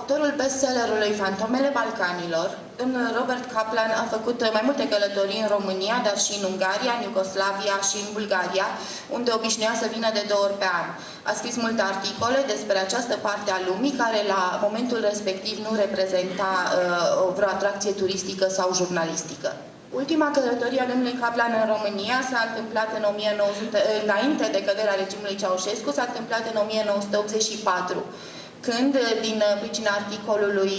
Autorul bestsellerului Fantomele Balcanilor, domnul Robert Kaplan a făcut mai multe călătorii în România, dar și în Ungaria, în Iugoslavia și în Bulgaria, unde obișnuia să vină de 2 ori pe an. A scris multe articole despre această parte a lumii, care la momentul respectiv nu reprezenta vreo atracție turistică sau jurnalistică. Ultima călătorie a domnului Kaplan în România s-a întâmplat în înainte de căderea regimului Ceaușescu, s-a întâmplat în 1984. Când, din pricina articolului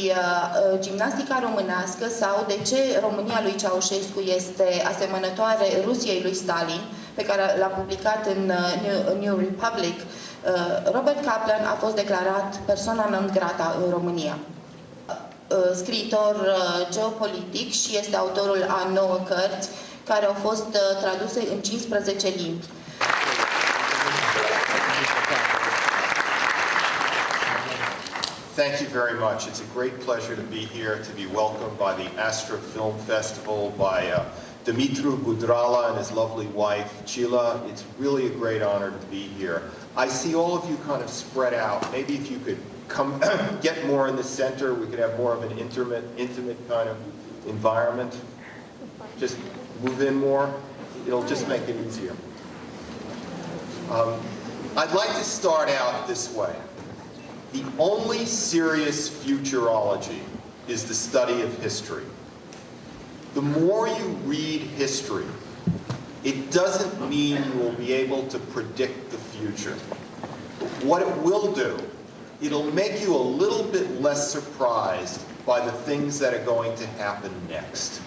Gimnastica românească sau de ce România lui Ceaușescu este asemănătoare Rusiei lui Stalin, pe care l-a publicat în New Republic, Robert Kaplan a fost declarat persona non grata în România. Scriitor geopolitic și este autorul a 9 cărți care au fost traduse în 15 limbi. Thank you very much. It's a great pleasure to be here, to be welcomed by the Astra Film Festival, by Dumitru Budrala and his lovely wife, Cila. It's really a great honor to be here. I see all of you kind of spread out. Maybe if you could come get more in the center, we could have more of an intimate kind of environment. Just move in more. It'll just make it easier. I'd like to start out this way. The only serious futurology is the study of history. The more you read history, it doesn't mean you will be able to predict the future. But what it will do, it'll make you a little bit less surprised by the things that are going to happen next.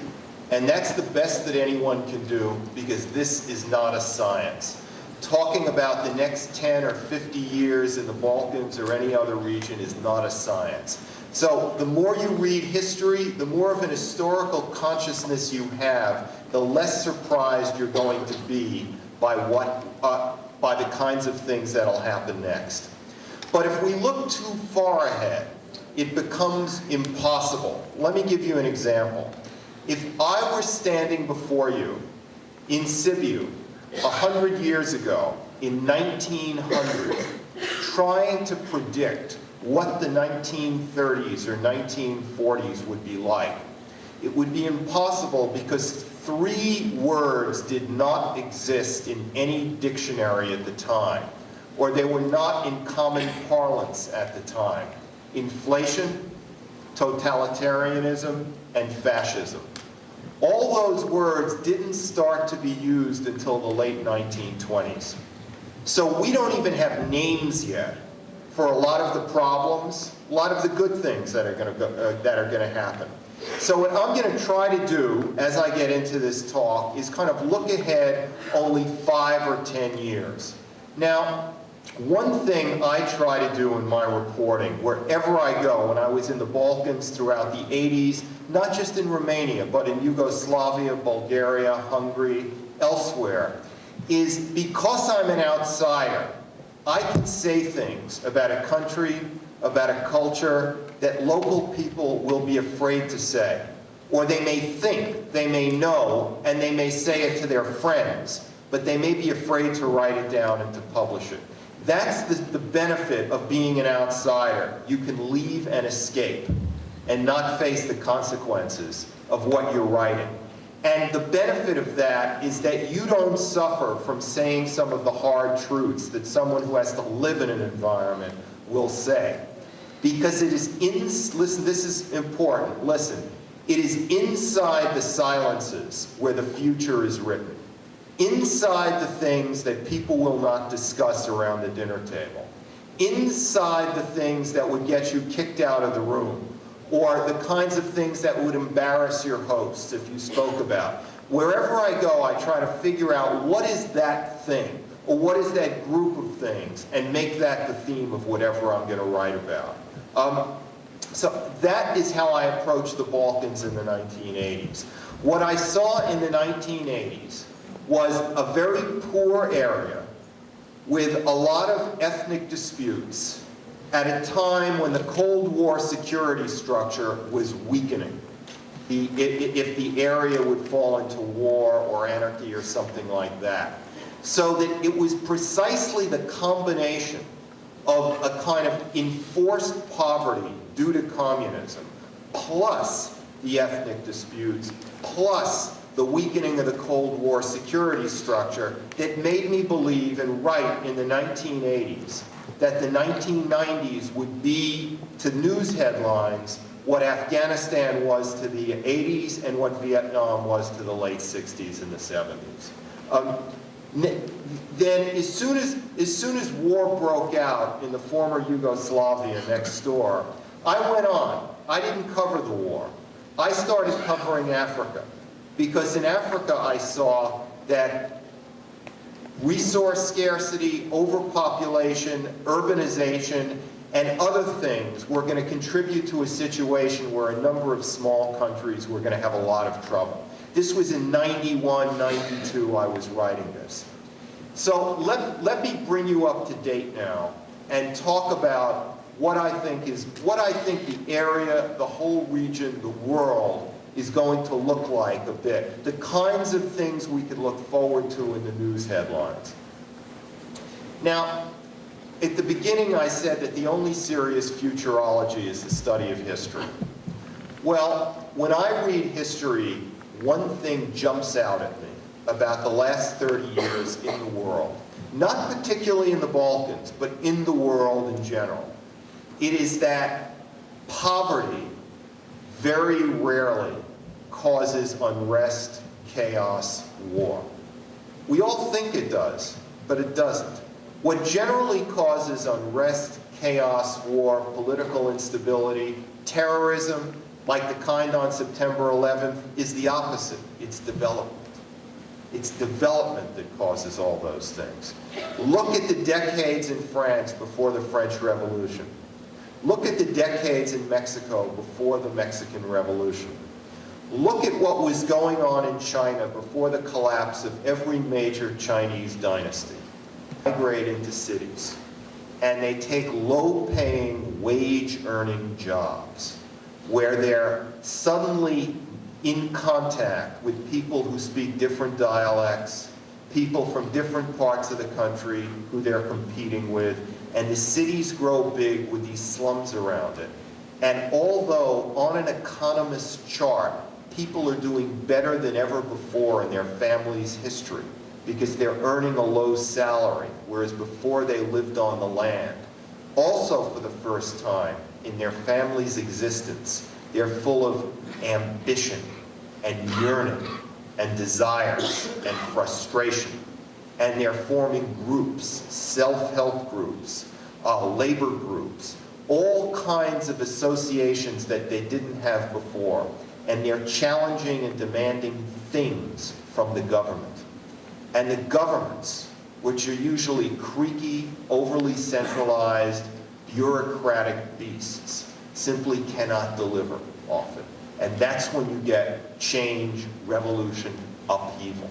And that's the best that anyone can do, because this is not a science. Talking about the next 10 or 50 years in the Balkans or any other region is not a science. So the more you read history, the more of an historical consciousness you have, the less surprised you're going to be by the kinds of things that'll happen next. But if we look too far ahead, it becomes impossible. Let me give you an example. If I were standing before you in Sibiu 100 years ago, in 1900, trying to predict what the 1930s or 1940s would be like, it would be impossible because 3 words did not exist in any dictionary at the time, or they were not in common parlance at the time: inflation, totalitarianism, and fascism. All those words didn't start to be used until the late 1920s. So we don't even have names yet for a lot of the problems, a lot of the good things that are going to happen. So what I'm going to try to do as I get into this talk is kind of look ahead only 5 or 10 years. Now, one thing I try to do in my reporting, wherever I go, when I was in the Balkans throughout the 80s, not just in Romania, but in Yugoslavia, Bulgaria, Hungary, elsewhere, is because I'm an outsider, I can say things about a country, about a culture, that local people will be afraid to say. Or they may think, they may know, and they may say it to their friends, but they may be afraid to write it down and to publish it. That's the benefit of being an outsider. You can leave and escape and not face the consequences of what you're writing. And the benefit of that is that you don't suffer from saying some of the hard truths that someone who has to live in an environment will say. Because it is listen, this is important, listen. It is inside the silences where the future is written. Inside the things that people will not discuss around the dinner table. Inside the things that would get you kicked out of the room. Or the kinds of things that would embarrass your hosts if you spoke about. Wherever I go, I try to figure out what is that thing, or what is that group of things, and make that the theme of whatever I'm going to write about. So that is how I approached the Balkans in the 1980s. What I saw in the 1980s was a very poor area with a lot of ethnic disputes, at a time when the Cold War security structure was weakening. If the area would fall into war or anarchy or something like that. So that it was precisely the combination of a kind of enforced poverty due to communism, plus the ethnic disputes, plus the weakening of the Cold War security structure that made me believe and write in the 1980s that the 1990s would be to news headlines what Afghanistan was to the 80s and what Vietnam was to the late 60s and the 70s. Then as soon as war broke out in the former Yugoslavia next door, I went on. I didn't cover the war. I started covering Africa, because in Africa I saw that resource scarcity, overpopulation, urbanization, and other things were going to contribute to a situation where a number of small countries were going to have a lot of trouble. This was in 91, 92 I was writing this. So let me bring you up to date now and talk about what I think the area, the whole region, the world is going to look like a bit. The kinds of things we could look forward to in the news headlines. Now, at the beginning I said that the only serious futurology is the study of history. Well, when I read history, one thing jumps out at me about the last 30 years in the world. Not particularly in the Balkans, but in the world in general. It is that poverty very rarely causes unrest, chaos, war. We all think it does, but it doesn't. What generally causes unrest, chaos, war, political instability, terrorism, like the kind on September 11th, is the opposite. It's development. It's development that causes all those things. Look at the decades in France before the French Revolution. Look at the decades in Mexico before the Mexican Revolution. Look at what was going on in China before the collapse of every major Chinese dynasty. They migrate into cities, and they take low-paying, wage-earning jobs where they're suddenly in contact with people who speak different dialects, people from different parts of the country who they're competing with, and the cities grow big with these slums around it. And although on an economist's chart, people are doing better than ever before in their family's history because they're earning a low salary, whereas before they lived on the land. Also, for the first time in their family's existence, they're full of ambition and yearning and desires and frustration. And they're forming groups, self-help groups, labor groups, all kinds of associations that they didn't have before. And they're challenging and demanding things from the government. And the governments, which are usually creaky, overly centralized, bureaucratic beasts, simply cannot deliver often. And that's when you get change, revolution, upheaval.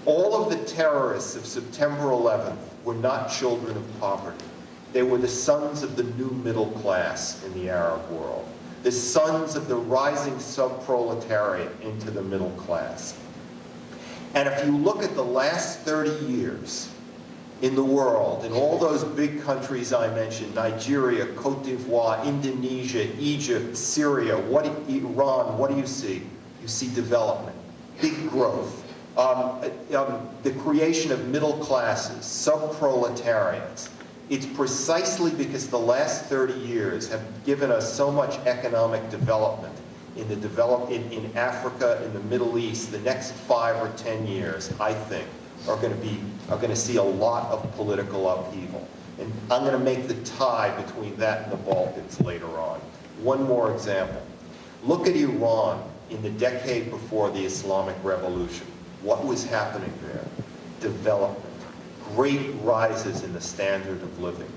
All of the terrorists of September 11th were not children of poverty. They were the sons of the new middle class in the Arab world, the sons of the rising sub-proletariat into the middle class. And if you look at the last 30 years in the world, in all those big countries I mentioned, Nigeria, Cote d'Ivoire, Indonesia, Egypt, Syria, Iran, what do you see? You see development, big growth, the creation of middle classes, sub-proletariats. It's precisely because the last 30 years have given us so much economic development in Africa, in the Middle East. The next 5 or 10 years, I think, are going to see a lot of political upheaval. And I'm going to make the tie between that and the Balkans later on. One more example. Look at Iran in the decade before the Islamic Revolution. What was happening there? Development. Great rises in the standard of living.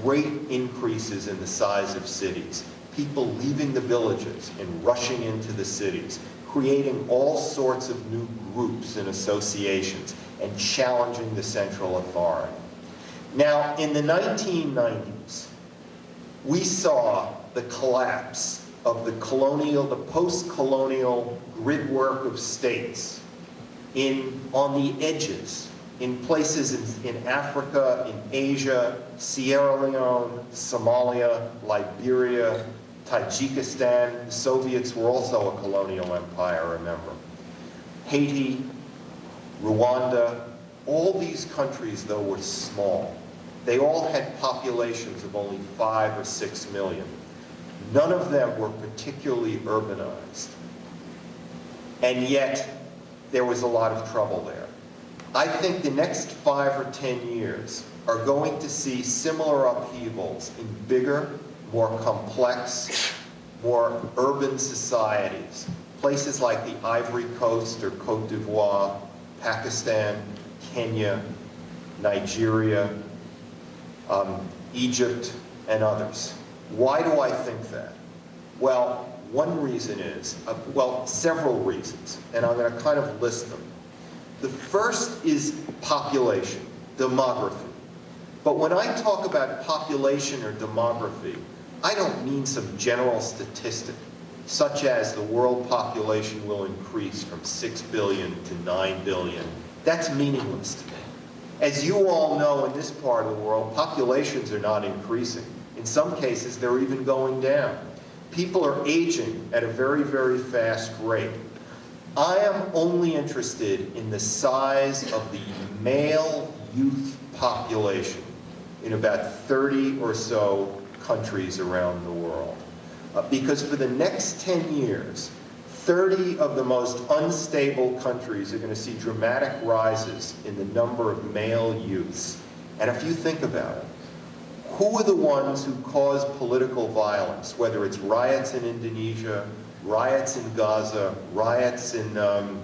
Great increases in the size of cities. People leaving the villages and rushing into the cities, creating all sorts of new groups and associations and challenging the central authority. Now, in the 1990s, we saw the collapse of the post-colonial gridwork of states on the edges in places in Africa, in Asia, Sierra Leone, Somalia, Liberia, Tajikistan. The Soviets were also a colonial empire, remember. Haiti, Rwanda, all these countries, though, were small. They all had populations of only 5 or 6 million. None of them were particularly urbanized. And yet, there was a lot of trouble there. I think the next 5 or 10 years are going to see similar upheavals in bigger, more complex, more urban societies. Places like the Ivory Coast or Cote d'Ivoire, Pakistan, Kenya, Nigeria, Egypt, and others. Why do I think that? Well, one reason is, well, several reasons, and I'm going to kind of list them. The first is population, demography. But when I talk about population or demography, I don't mean some general statistic, such as the world population will increase from 6 billion to 9 billion. That's meaningless to me. As you all know, in this part of the world, populations are not increasing. In some cases, they're even going down. People are aging at a very, very fast rate. I am only interested in the size of the male youth population in about 30 or so countries around the world. Because for the next 10 years, 30 of the most unstable countries are going to see dramatic rises in the number of male youths. And if you think about it, who are the ones who cause political violence, whether it's riots in Indonesia, riots in Gaza, riots in the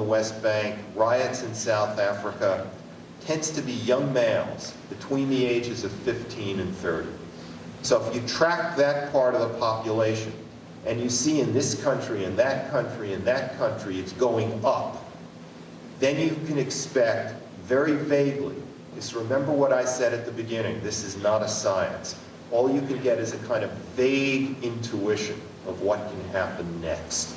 West Bank, riots in South Africa, tends to be young males between the ages of 15 and 30. So if you track that part of the population, and you see in this country, and that country, and that country, it's going up, then you can expect very vaguely, just remember what I said at the beginning, this is not a science. All you can get is a kind of vague intuition of what can happen next.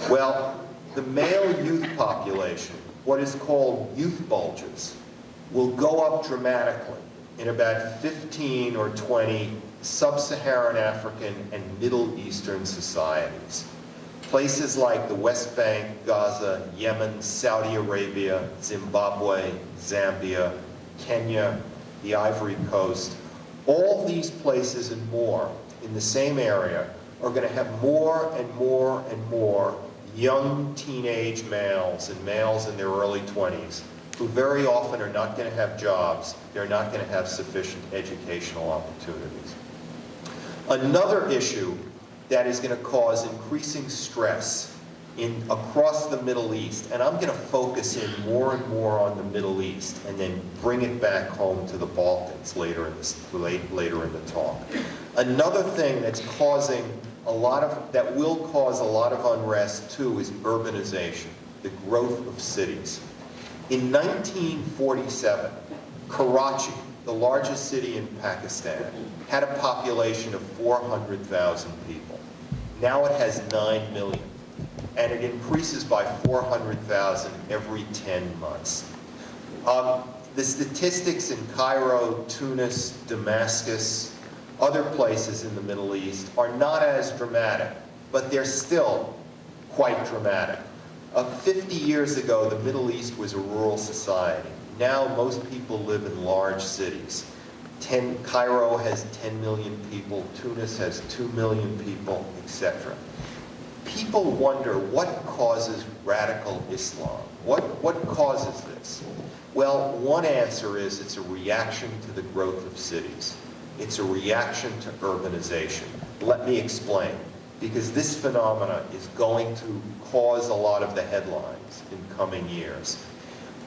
Well, the male youth population, what is called youth bulges, will go up dramatically in about 15 or 20 sub-Saharan African and Middle Eastern societies. Places like the West Bank, Gaza, Yemen, Saudi Arabia, Zimbabwe, Zambia, Kenya, the Ivory Coast, all these places and more in the same area are going to have more and more and more young teenage males and males in their early 20s who very often are not going to have jobs, they're not going to have sufficient educational opportunities. Another issue that is going to cause increasing stress across the Middle East, and I'm going to focus in more and more on the Middle East and then bring it back home to the Balkans later in the talk. Another thing that's causing that will cause a lot of unrest too is urbanization, the growth of cities. In 1947, Karachi, the largest city in Pakistan, had a population of 400,000 people. Now it has 9 million, and it increases by 400,000 every 10 months. The statistics in Cairo, Tunis, Damascus, other places in the Middle East are not as dramatic, but they're still quite dramatic. 50 years ago, the Middle East was a rural society. Now most people live in large cities. Cairo has 10 million people, Tunis has 2 million people, etc. People wonder what causes radical Islam? What causes this? Well, one answer is it's a reaction to the growth of cities. It's a reaction to urbanization. Let me explain, because this phenomena is going to cause a lot of the headlines in coming years.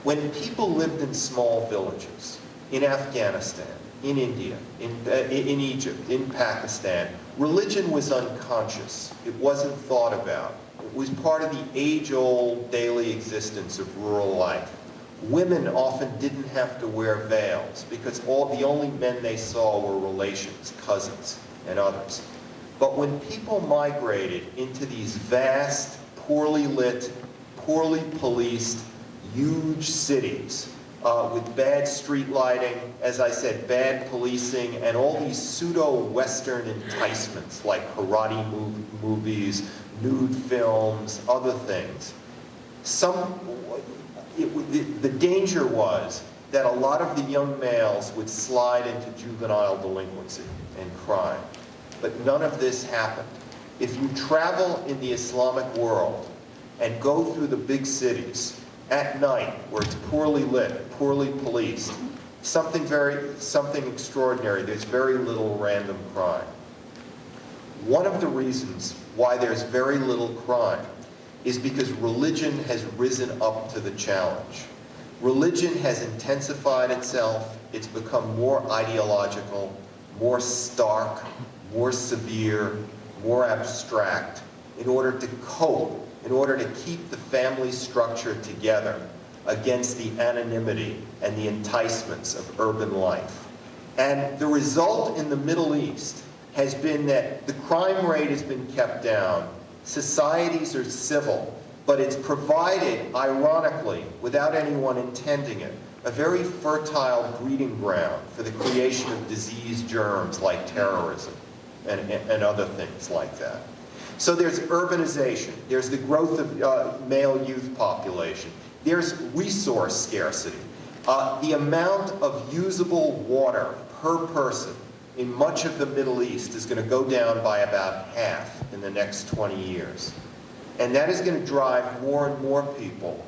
When people lived in small villages, in Afghanistan, in India, in Egypt, in Pakistan, religion was unconscious. It wasn't thought about. It was part of the age-old daily existence of rural life. Women often didn't have to wear veils because the only men they saw were relations, cousins, and others. But when people migrated into these vast, poorly lit, poorly policed, huge cities with bad street lighting, as I said, bad policing, and all these pseudo-Western enticements like karate movies, nude films, other things. The danger was that a lot of the young males would slide into juvenile delinquency and crime. But none of this happened. If you travel in the Islamic world and go through the big cities at night where it's poorly lit, poorly policed, something extraordinary. There's very little random crime. One of the reasons why there's very little crime is because religion has risen up to the challenge. Religion has intensified itself. It's become more ideological, more stark, more severe, more abstract, in order to cope, in order to keep the family structure together against the anonymity and the enticements of urban life. And the result in the Middle East has been that the crime rate has been kept down, societies are civil, but it's provided, ironically, without anyone intending it, a very fertile breeding ground for the creation of disease germs like terrorism and other things like that. So there's urbanization, there's the growth of male youth population, there's resource scarcity. The amount of usable water per person in much of the Middle East is going to go down by about half in the next 20 years. And that is going to drive more and more people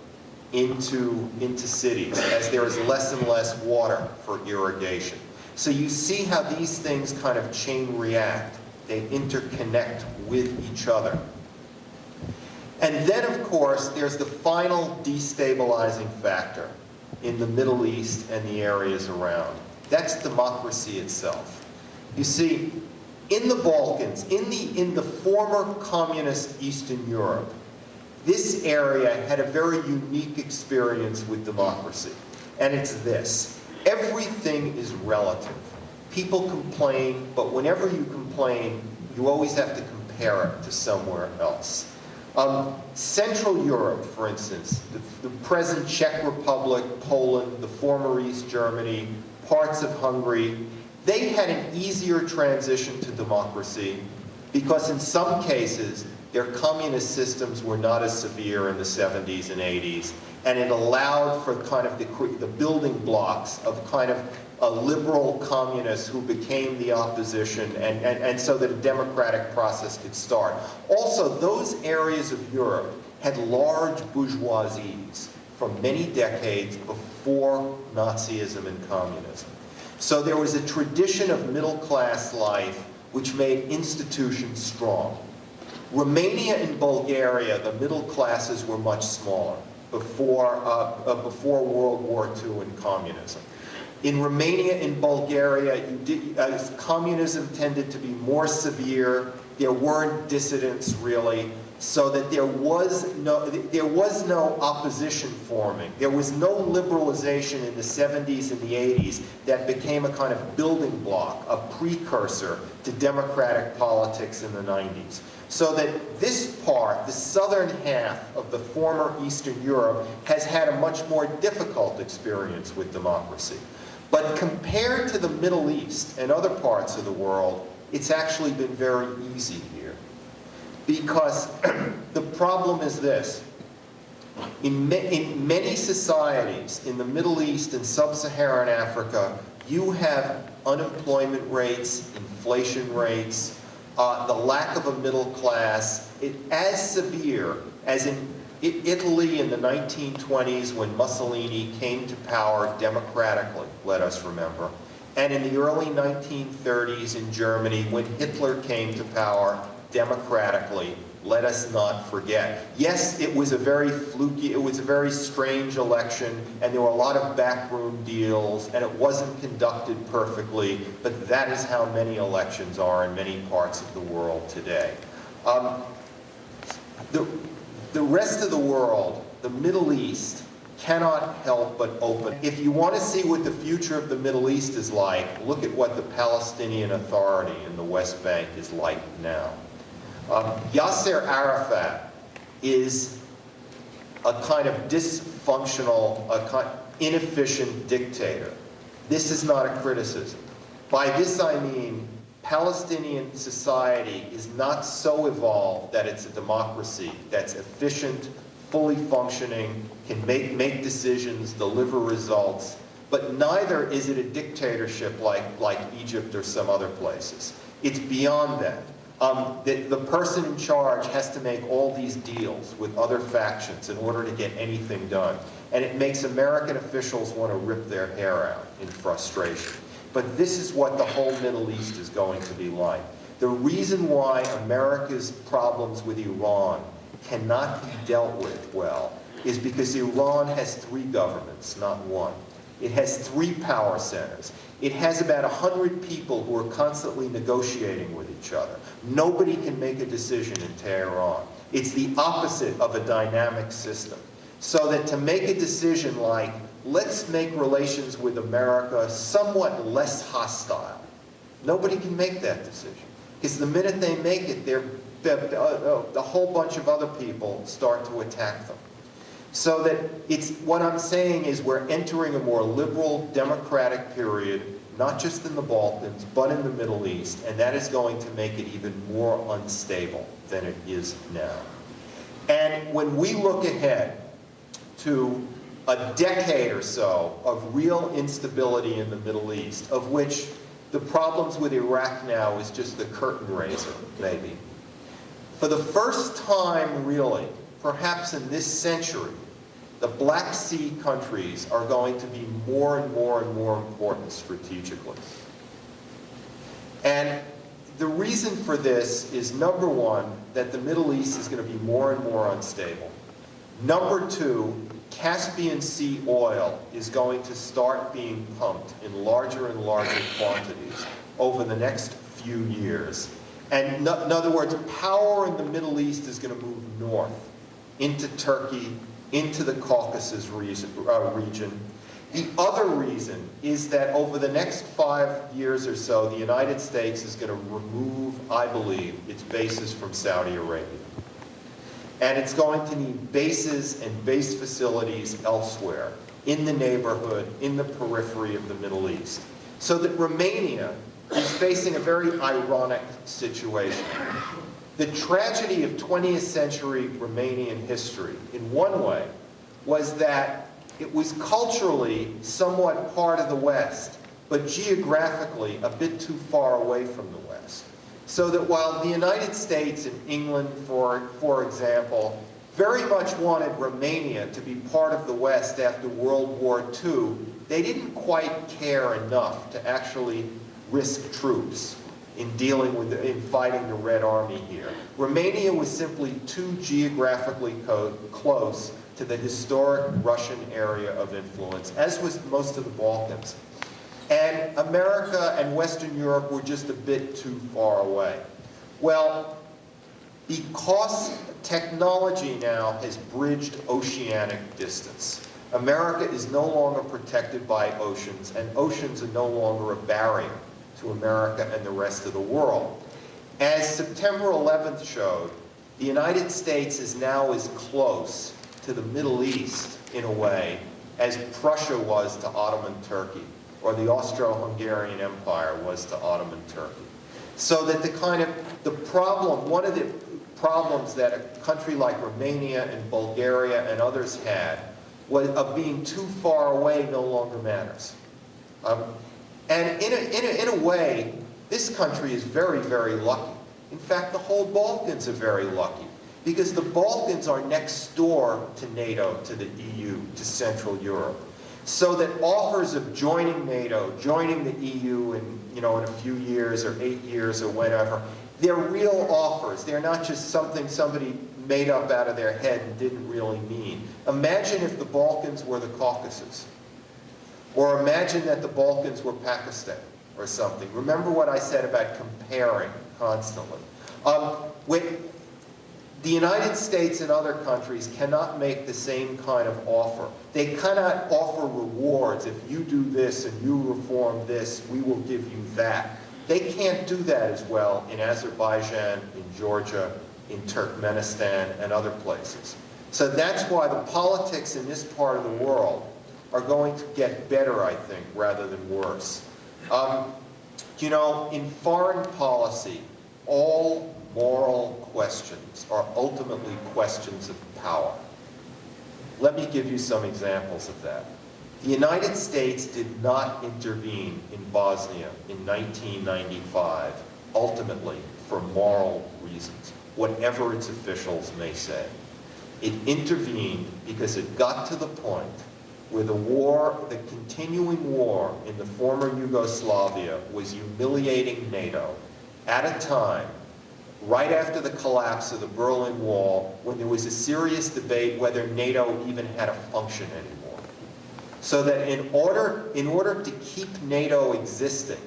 into cities as there is less and less water for irrigation. So you see how these things kind of chain react. They interconnect with each other. And then, of course, there's the final destabilizing factor in the Middle East and the areas around. That's democracy itself. You see, in the Balkans, in the former communist Eastern Europe, this area had a very unique experience with democracy. And it's this: everything is relative. People complain, but whenever you complain, you always have to compare it to somewhere else. Central Europe, for instance, the present Czech Republic, Poland, the former East Germany, parts of Hungary, they had an easier transition to democracy because in some cases their communist systems were not as severe in the 70s and 80s, and it allowed for kind of the building blocks of kind of a liberal communists who became the opposition, and so that a democratic process could start. Also, those areas of Europe had large bourgeoisies for many decades before Nazism and communism. So there was a tradition of middle-class life which made institutions strong. Romania and Bulgaria, the middle classes were much smaller before World War II and communism. In Romania and Bulgaria, communism tended to be more severe. There weren't dissidents really, so that there was no opposition forming. There was no liberalization in the 70s and the 80s that became a kind of building block, a precursor to democratic politics in the 90s. So that this part, the southern half of the former Eastern Europe, has had a much more difficult experience with democracy. But compared to the Middle East and other parts of the world, it's actually been very easy here. Because the problem is this: in many societies in the Middle East and sub-Saharan Africa, you have unemployment rates, inflation rates, the lack of a middle class, as severe as in Italy in the 1920s when Mussolini came to power democratically, let us remember, and in the early 1930s in Germany when Hitler came to power democratically, let us not forget. Yes, it was a very fluky, it was a very strange election, and there were a lot of backroom deals, and it wasn't conducted perfectly, but that is how many elections are in many parts of the world today. The rest of the world, the Middle East, cannot help but open. If you want to see what the future of the Middle East is like, look at what the Palestinian Authority in the West Bank is like now. Yasser Arafat is a kind of dysfunctional, inefficient dictator. This is not a criticism. By this I mean Palestinian society is not so evolved that it's a democracy that's efficient, fully functioning, can make decisions, deliver results, but neither is it a dictatorship like Egypt or some other places. It's beyond that. The person in charge has to make all these deals with other factions in order to get anything done. And it makes American officials want to rip their hair out in frustration. But this is what the whole Middle East is going to be like. The reason why America's problems with Iran cannot be dealt with well is because Iran has 3 governments, not 1. It has 3 power centers. It has about 100 people who are constantly negotiating with each other. Nobody can make a decision in Tehran. It's the opposite of a dynamic system. So that to make a decision like, let's make relations with America somewhat less hostile, nobody can make that decision. Because the minute they make it, a whole bunch of other people start to attack them. So that what I'm saying is we're entering a more liberal, democratic period, not just in the Balkans, but in the Middle East, and that is going to make it even more unstable than it is now. And when we look ahead to a decade or so of real instability in the Middle East, of which the problems with Iraq now is just the curtain raiser, maybe. For the first time, really, perhaps in this century, the Black Sea countries are going to be more and more and more important strategically. And the reason for this is, number one, that the Middle East is going to be more and more unstable. Number two, Caspian Sea oil is going to start being pumped in larger and larger quantities over the next few years. And in other words, power in the Middle East is going to move north into Turkey, into the Caucasus region. The other reason is that over the next 5 years or so, the United States is going to remove, I believe, its bases from Saudi Arabia. And it's going to need bases and base facilities elsewhere, in the neighborhood, in the periphery of the Middle East. So that Romania is facing a very ironic situation. The tragedy of 20th century Romanian history, in one way, was that it was culturally somewhat part of the West, but geographically a bit too far away from the West. So that while the United States and England, for example, very much wanted Romania to be part of the West after World War II, they didn't quite care enough to actually risk troops in fighting the Red Army here. Romania was simply too geographically close to the historic Russian area of influence, as was most of the Balkans. And America and Western Europe were just a bit too far away. Well, because technology now has bridged oceanic distance, America is no longer protected by oceans, and oceans are no longer a barrier to America and the rest of the world. As September 11th showed, the United States is now as close to the Middle East, in a way, as Prussia was to Ottoman Turkey, or the Austro-Hungarian Empire was to Ottoman Turkey. So that one of the problems that a country like Romania and Bulgaria and others had was of being too far away no longer matters. And in a way, this country is very, very lucky. In fact, the whole Balkans are very lucky, because the Balkans are next door to NATO, to the EU, to Central Europe. So that offers of joining NATO, joining the EU in a few years or 8 years or whatever, they're real offers. They're not just something somebody made up out of their head and didn't really mean. Imagine if the Balkans were the Caucasus. Or imagine that the Balkans were Pakistan or something. Remember what I said about comparing constantly. The United States and other countries cannot make the same kind of offer. They cannot offer rewards. If you do this and you reform this, we will give you that. They can't do that as well in Azerbaijan, in Georgia, in Turkmenistan, and other places. So that's why the politics in this part of the world are going to get better, I think, rather than worse. You know, in foreign policy, all moral questions are ultimately questions of power. Let me give you some examples of that. The United States did not intervene in Bosnia in 1995, ultimately for moral reasons, whatever its officials may say. It intervened because it got to the point where the war, the continuing war in the former Yugoslavia was humiliating NATO at a time, right after the collapse of the Berlin Wall, when there was a serious debate whether NATO even had a function anymore. So that in order to keep NATO existing,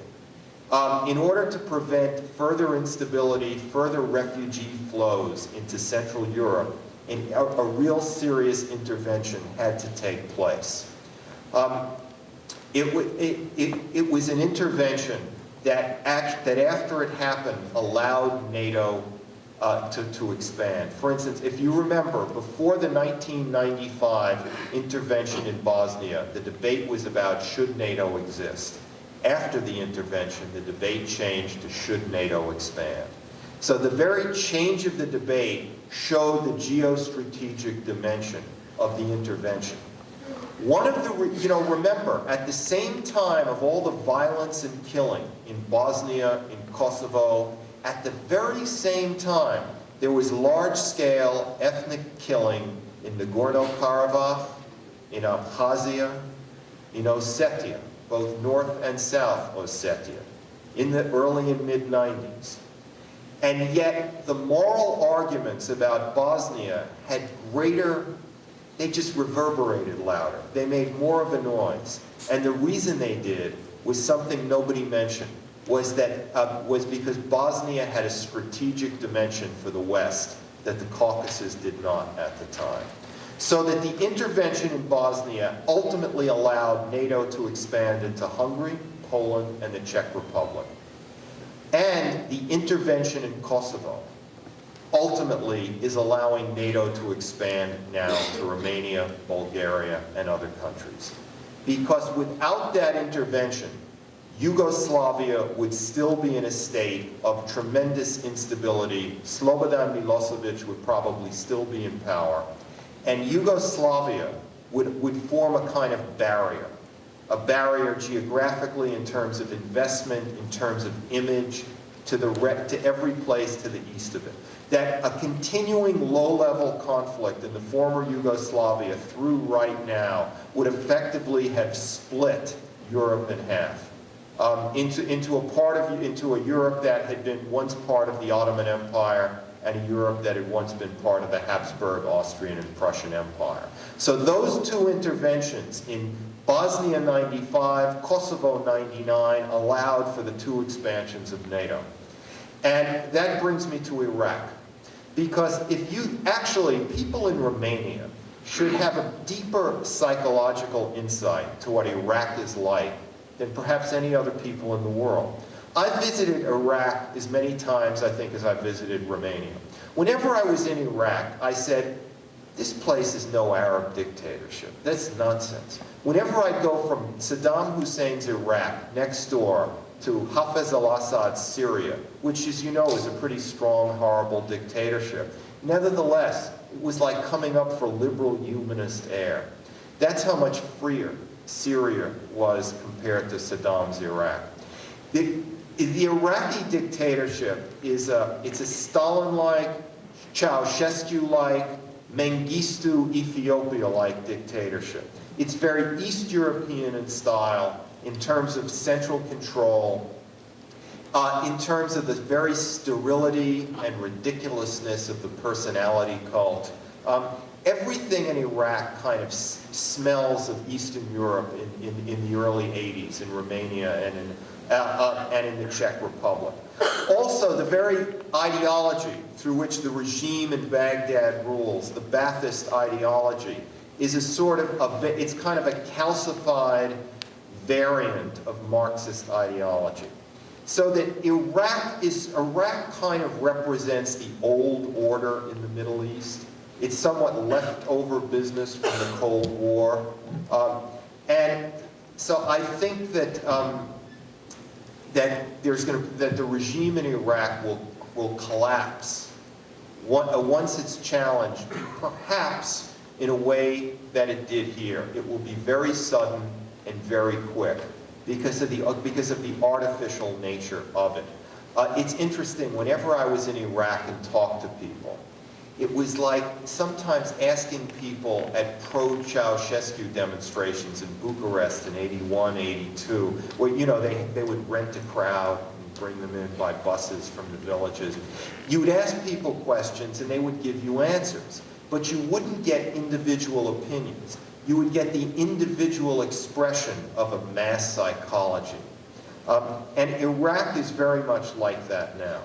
in order to prevent further instability, further refugee flows into Central Europe, a real serious intervention had to take place. It was an intervention that after it happened allowed NATO to expand. For instance, if you remember, before the 1995 intervention in Bosnia, the debate was about should NATO exist. After the intervention, the debate changed to should NATO expand. So the very change of the debate showed the geostrategic dimension of the intervention. One of the, remember, at the same time of all the violence and killing in Bosnia, in Kosovo, at the very same time, there was large-scale ethnic killing in Nagorno-Karabakh, in Abkhazia, in Ossetia, both North and South Ossetia, in the early and mid-90s. And yet, the moral arguments about Bosnia had greater, they just reverberated louder. They made more of a noise. And the reason they did was something nobody mentioned, was because Bosnia had a strategic dimension for the West that the Caucasus did not at the time. So that the intervention in Bosnia ultimately allowed NATO to expand into Hungary, Poland, and the Czech Republic. And the intervention in Kosovo ultimately is allowing NATO to expand now to Romania, Bulgaria, and other countries. Because without that intervention, Yugoslavia would still be in a state of tremendous instability. Slobodan Milosevic would probably still be in power. And Yugoslavia would form a kind of barrier. A barrier geographically in terms of investment, in terms of image, to every place to the east of it. That a continuing low-level conflict in the former Yugoslavia through right now would effectively have split Europe in half. Into a Europe that had been once part of the Ottoman Empire and a Europe that had once been part of the Habsburg, Austrian, and Prussian Empire. So those two interventions in Bosnia 95, Kosovo 99 allowed for the two expansions of NATO. And that brings me to Iraq. Because people in Romania should have a deeper psychological insight to what Iraq is like than perhaps any other people in the world. I've visited Iraq as many times, I think, as I've visited Romania. Whenever I was in Iraq, I said, this place is no Arab dictatorship. That's nonsense. Whenever I go from Saddam Hussein's Iraq next door to Hafez al-Assad's Syria, which, as you know, is a pretty strong, horrible dictatorship, nevertheless, it was like coming up for liberal humanist air. That's how much freer Syria was compared to Saddam's Iraq. The Iraqi dictatorship it's a Stalin-like, Ceausescu-like, Mengistu Ethiopia-like dictatorship. It's very East European in style in terms of central control, in terms of the very sterility and ridiculousness of the personality cult. Everything in Iraq kind of smells of Eastern Europe in the early 80s, in Romania and in the Czech Republic. Also, the very ideology through which the regime in Baghdad rules, the Ba'athist ideology, is it's kind of a calcified variant of Marxist ideology. So that Iraq kind of represents the old order in the Middle East, It's somewhat leftover business from the Cold War. And so I think that that the regime in Iraq will collapse once it's challenged, perhaps in a way that it did here. It will be very sudden and very quick because of the artificial nature of it. It's interesting, whenever I was in Iraq and talked to people, it was like sometimes asking people at pro-Ceausescu demonstrations in Bucharest in 81, 82, where, you know, they would rent a crowd and bring them in by buses from the villages. You would ask people questions and they would give you answers, but you wouldn't get individual opinions. You would get the individual expression of a mass psychology. And Iraq is very much like that now.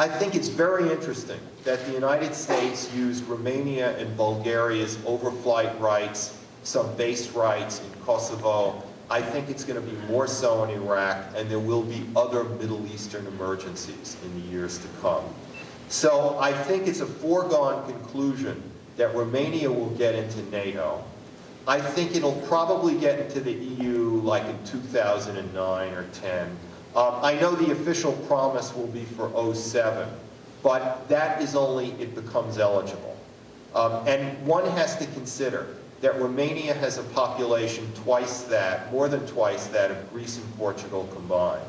I think it's very interesting that the United States used Romania and Bulgaria's overflight rights, some base rights in Kosovo. I think it's going to be more so in Iraq, and there will be other Middle Eastern emergencies in the years to come. So I think it's a foregone conclusion that Romania will get into NATO. I think it'll probably get into the EU like in 2009 or 10. I know the official promise will be for 07, but that is only it becomes eligible. And one has to consider that Romania has a population more than twice that of Greece and Portugal combined.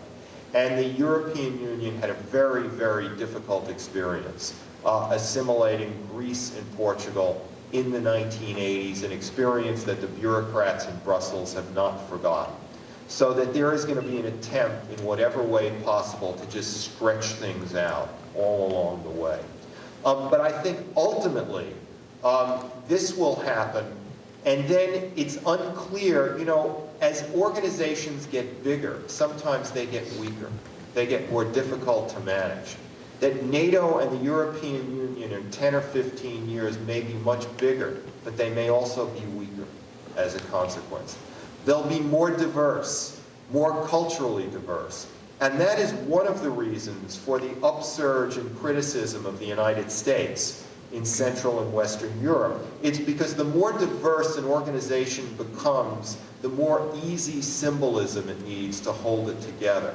And the European Union had a very, very difficult experience assimilating Greece and Portugal in the 1980s, an experience that the bureaucrats in Brussels have not forgotten. So that there is going to be an attempt in whatever way possible to just stretch things out all along the way. But I think ultimately this will happen, and then it's unclear, you know, as organizations get bigger, sometimes they get weaker. They get more difficult to manage. That NATO and the European Union in 10 or 15 years may be much bigger, but they may also be weaker as a consequence. They'll be more diverse, more culturally diverse. And that is one of the reasons for the upsurge in criticism of the United States in Central and Western Europe. It's because the more diverse an organization becomes, the more easy symbolism it needs to hold it together.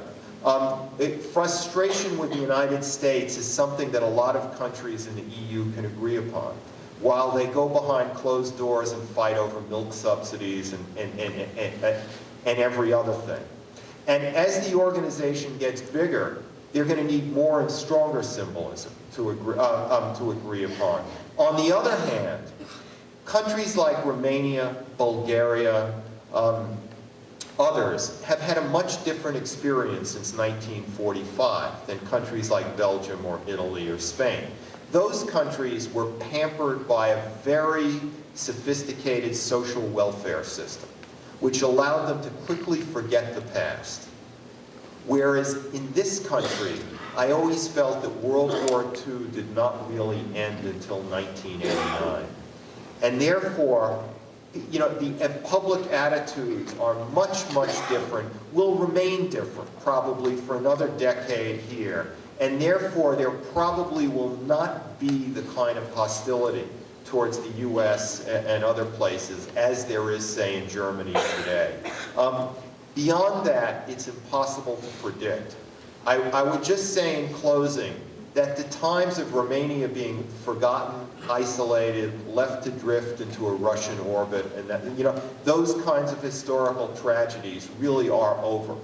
Frustration with the United States is something that a lot of countries in the EU can agree upon, while they go behind closed doors and fight over milk subsidies and every other thing. And as the organization gets bigger, they're going to need more and stronger symbolism to agree upon. On the other hand, countries like Romania, Bulgaria, others have had a much different experience since 1945 than countries like Belgium or Italy or Spain. Those countries were pampered by a very sophisticated social welfare system, which allowed them to quickly forget the past. Whereas in this country, I always felt that World War II did not really end until 1989. And therefore, you know, the public attitudes are much, much different, will remain different probably for another decade here. And therefore, there probably will not be the kind of hostility towards the US and other places as there is, say, in Germany today. Beyond that, it's impossible to predict. I would just say in closing that the times of Romania being forgotten, isolated, left to drift into a Russian orbit, and that, you know, those kinds of historical tragedies really are over.